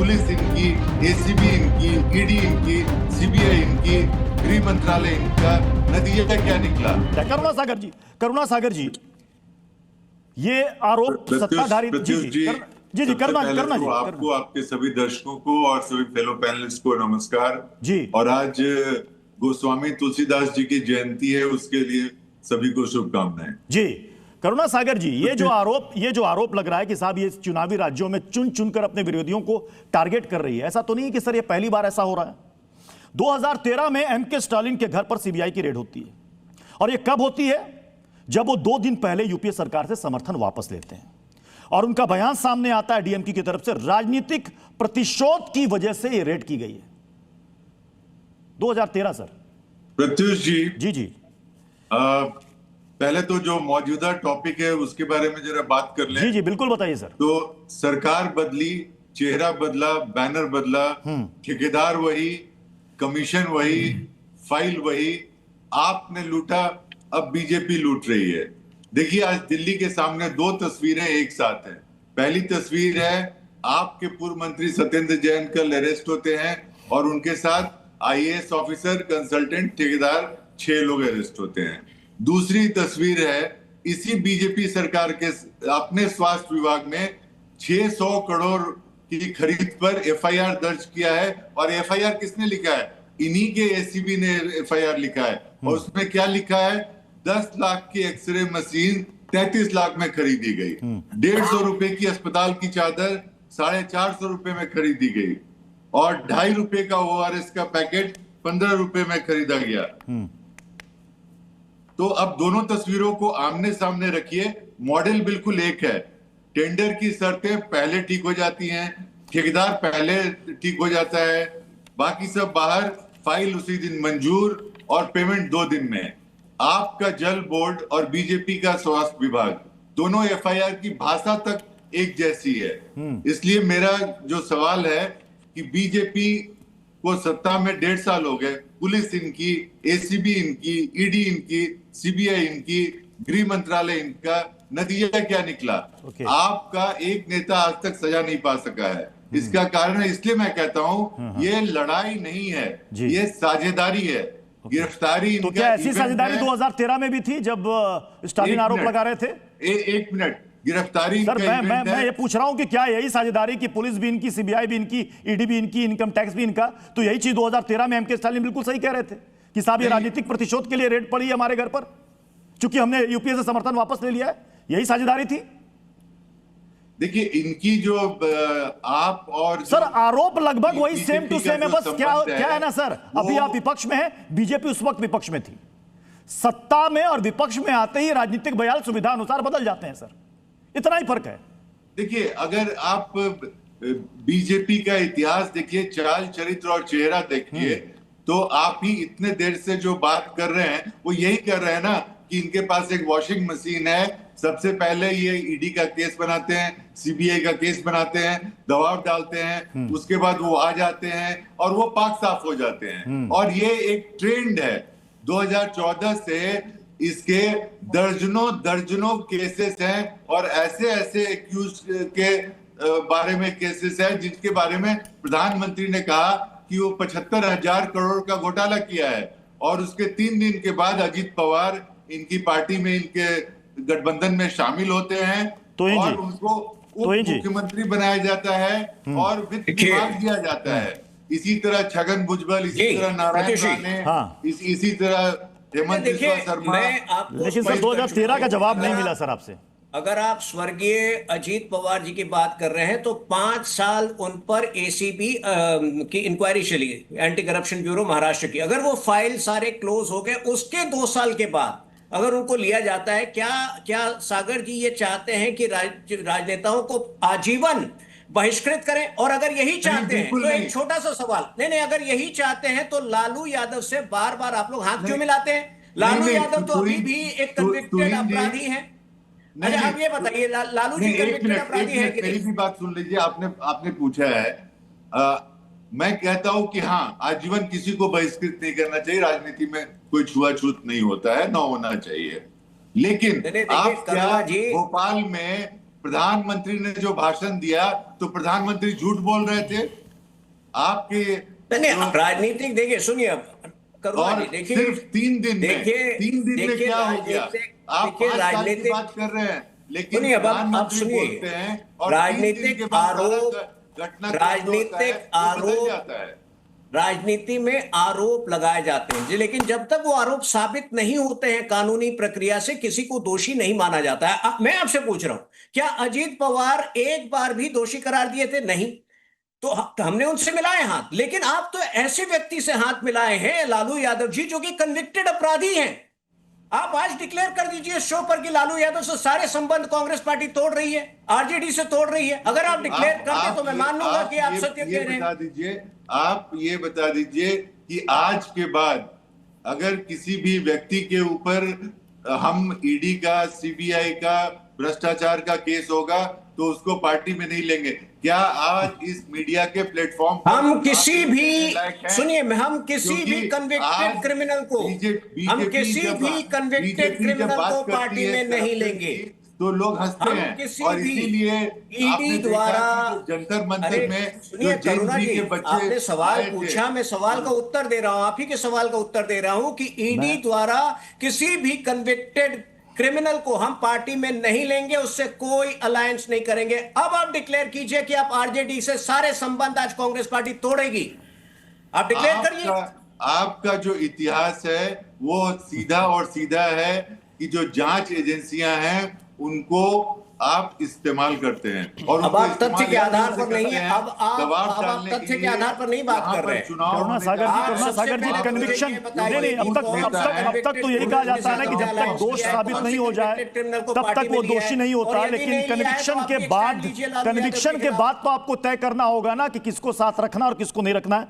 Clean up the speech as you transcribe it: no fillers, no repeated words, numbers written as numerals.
Police इनकी, ACB इनकी, ED इनकी, सीबीआई इनकी, गृह मंत्रालय इनका, नतीजा क्या निकला? करुणा सागर जी, ये आरोप सत्ताधारी जी करना जी आपको, आपके सभी दर्शकों को और सभी फेलो पैनलिस्ट को नमस्कार जी। और आज गोस्वामी तुलसीदास जी की जयंती है, उसके लिए सभी को शुभकामनाएं जी। करुणा सागर जी, ये जो आरोप लग रहा है कि साहब ये चुनावी राज्यों में चुन चुनकर अपने विरोधियों को टारगेट कर रही है, ऐसा तो नहीं कि सर ये पहली बार ऐसा हो रहा है? 2013 में एमके स्टालिन के घर पर सीबीआई की रेड होती है, और ये कब होती है? जब वो 2 दिन पहले यूपीए सरकार से समर्थन वापस लेते हैं और उनका बयान सामने आता है डीएमके की तरफ से, राजनीतिक प्रतिशोध की वजह से ये रेड की गई है। 2013 सर। प्रत्युष जी, जी पहले तो जो मौजूदा टॉपिक है उसके बारे में जरा बात कर लें। जी बिल्कुल बताइए सर। तो सरकार बदली, चेहरा बदला, बैनर बदला, ठेकेदार वही, कमीशन वही, फाइल वही, आपने लूटा, अब बीजेपी लूट रही है। देखिए, आज दिल्ली के सामने 2 तस्वीरें एक साथ हैं। पहली तस्वीर है, आपके पूर्व मंत्री सत्येंद्र जैन कल अरेस्ट होते हैं और उनके साथ आईएएस ऑफिसर, कंसल्टेंट, ठेकेदार 6 लोग अरेस्ट होते हैं। दूसरी तस्वीर है, इसी बीजेपी सरकार के अपने स्वास्थ्य विभाग में 600 करोड़ की खरीद पर एफआईआर दर्ज किया है, और एफआईआर किसने लिखा है? इन्हीं के एसीबी ने एफआईआर लिखा है, और उसमें क्या लिखा है? 10 लाख की एक्सरे मशीन 33 लाख में खरीदी गई, 150 रुपए की अस्पताल की चादर 450 रुपए में खरीदी गई, और 2.5 रुपए का ओआरएस का पैकेट 15 रुपए में खरीदा गया। तो अब दोनों तस्वीरों को आमने सामने रखिए, मॉडल बिल्कुल एक है। टेंडर की शर्तें पहले ठीक हो जाती हैं, ठेकेदार पहले ठीक हो जाता है, बाकी सब बाहर, फाइल उसी दिन मंजूर और पेमेंट 2 दिन में। आपका जल बोर्ड और बीजेपी का स्वास्थ्य विभाग, दोनों एफआईआर की भाषा तक एक जैसी है। इसलिए मेरा जो सवाल है कि बीजेपी को सत्ता में 1.5 साल हो गए, पुलिस इनकी, एसीबी इनकी, ईडी इनकी, सीबीआई इनकी, गृह मंत्रालय इनका, नतीजा क्या निकला? आपका एक नेता आज तक सजा नहीं पा सका है। इसका कारण है, इसलिए मैं कहता हूं, ये लड़ाई नहीं है, ये साझेदारी है, गिरफ्तारी। तो क्या ऐसी साझेदारी 2013 में भी थी जब स्टालिन आरोप लगा रहे थे? एक मिनट, गिरफ्तारी सर, मैं ये पूछ रहा हूं कि क्या यही साझेदारी की पुलिस भी इनकी, सीबीआई भी इनकी, ईडी भी इनकी, इनकम टैक्स भी इनका, तो यही चीज 2013 में एमके स्टालिन बिल्कुल सही कह रहे थे कि साहब ये राजनीतिक प्रतिशोध के लिए रेड पड़ी है हमारे घर पर, क्योंकि हमने यूपीए से समर्थन वापस ले लिया है। यही साझेदारी थी। देखिए, इनकी जो आप और सर आरोप लगभग वही सेम टू सेम है, बस क्या है ना सर, अभी आप विपक्ष में हैं, बीजेपी उस वक्त विपक्ष में थी। सत्ता में और विपक्ष में आते ही राजनीतिक बयान सुविधा अनुसार बदल जाते हैं सर, इतना ही फर्क है। देखिए, अगर आप बीजेपी का इतिहास देखिए, चाल चरित्र और चेहरा देखिए, तो आप ही इतने देर से जो बात कर रहे हैं वो यही कर रहे हैं ना कि इनके पास एक वॉशिंग मशीन है। सबसे पहले ये ईडी का केस बनाते हैं, सीबीआई का केस बनाते हैं, दबाव डालते हैं, उसके बाद वो आ जाते हैं और वो पाक साफ हो जाते हैं। और ये एक ट्रेंड है, 2014 से इसके दर्जनों केसेस हैं, और ऐसे एक्यूज के बारे में केसेस हैं जिनके बारे में प्रधानमंत्री ने कहा कि वो 75,000 करोड़ का घोटाला किया है, और उसके 3 दिन के बाद अजीत पवार इनकी पार्टी में, इनके गठबंधन में शामिल होते हैं, और उनको उप मुख्यमंत्री बनाया जाता है और वित्त विभाग दिया जाता है। इसी तरह छगन भुजबल, इसी तरह नारायण राणे, इसी तरह हेमंत बिस्वा शर्मा। लेकिन सर 2013 का जवाब नहीं मिला सर आपसे। अगर आप स्वर्गीय अजीत पवार जी की बात कर रहे हैं तो 5 साल उन पर एसीबी की इंक्वायरी चली, एंटी करप्शन ब्यूरो महाराष्ट्र की। अगर वो फाइल सारे क्लोज हो गए, उसके 2 साल के बाद अगर उनको लिया जाता है, क्या सागर जी ये चाहते हैं कि राजनेताओं को आजीवन बहिष्कृत करें? और अगर यही चाहते हैं तो एक छोटा सा सवाल, नहीं, अगर यही चाहते हैं तो लालू यादव से बार बार आप लोग हाथ क्यों मिलाते हैं? लालू यादव तो अभी भी एक कन्विक्टेड अपराधी हैं। अच्छा, आप ये बताइए, लालू जी कन्विक्टेड अपराधी हैं कि नहीं? मेरी भी बात सुन लीजिए, आपने पूछा है। मैं कहता हूं कि हाँ, आजीवन किसी को बहिष्कृत नहीं करना चाहिए, राजनीति में कोई छुआछूत नहीं होता है, ना होना चाहिए। लेकिन आप क्या भोपाल में प्रधानमंत्री ने जो भाषण दिया तो प्रधानमंत्री झूठ बोल रहे थे आपके। नहीं, राजनीतिक देखिए, सुनिए अब करुणा और जी, देखिए सिर्फ 3 दिन में देखिए 3 दिन में क्या हो गया? आप 5 साल की बात कर रहे हैं, लेकिन सुनिए, अब प्रधानमंत्री सुनिए, बोलते हैं और राजनीतिक आरोप, राजनीतिक आरोप, जाता है। राजनीति में आरोप लगाए जाते हैं जी, लेकिन जब तक वो आरोप साबित नहीं होते हैं कानूनी प्रक्रिया से, किसी को दोषी नहीं माना जाता है। मैं आपसे पूछ रहा हूं, क्या अजीत पवार एक बार भी दोषी करार दिए थे? नहीं। तो हमने उनसे मिलाए हाथ, लेकिन आप तो ऐसे व्यक्ति से हाथ मिलाए हैं, लालू यादव जी, जो कि कन्विक्टेड अपराधी हैं। आप आज डिक्लेयर कर दीजिए शो पर कि लालू यादव से सारे संबंध कांग्रेस पार्टी तोड़ रही है, आरजेडी से तोड़ रही है। अगर आप डिक्लेयर कर दे तो मैं मान लूंगा कि आप सत्य कह रहे हैं। आप ये बता दीजिए कि आज के बाद अगर किसी भी व्यक्ति के ऊपर हम ईडी का, सीबीआई का, भ्रष्टाचार का केस होगा तो उसको पार्टी में नहीं लेंगे। क्या आज इस मीडिया के प्लेटफॉर्म पर हम किसी भी, सुनिए, हम किसी भी कन्विक्टेड क्रिमिनल को, हम किसी भी कन्विक्टेड क्रिमिनल को पार्टी में नहीं लेंगे तो लोग हंसते हैं। और इसीलिए ईडी द्वारा, जंतर मंतर में सुनिए करुणा जी, आपने सवाल पूछा, मैं सवाल का उत्तर दे रहा हूं, आप ही के सवाल का उत्तर दे रहा हूं कि ईडी द्वारा किसी भी कन्विक्टेड क्रिमिनल को हम पार्टी में नहीं लेंगे, उससे कोई अलायंस नहीं करेंगे। अब आप डिक्लेयर कीजिए कि आप आरजेडी से सारे संबंध आज कांग्रेस पार्टी तोड़ेगी। आप डिक्लेयर करिए। आपका जो इतिहास है वो सीधा और सीधा है कि जो जांच एजेंसियां हैं उनको आप इस्तेमाल करते हैं। और अब आप तथ्य के आधार पर नहीं है, अब आप तथ्य के आधार पर नहीं बात कर रहे हैं। करुणा सागर जी कन्विक्शन नहीं, अब तक तो यही कहा जाता है ना कि जब तक दोष साबित नहीं हो जाए तब तक वो दोषी नहीं होता, लेकिन कन्विक्शन के बाद तो आपको तय करना होगा ना कि किसको साथ रखना और किसको नहीं रखना है।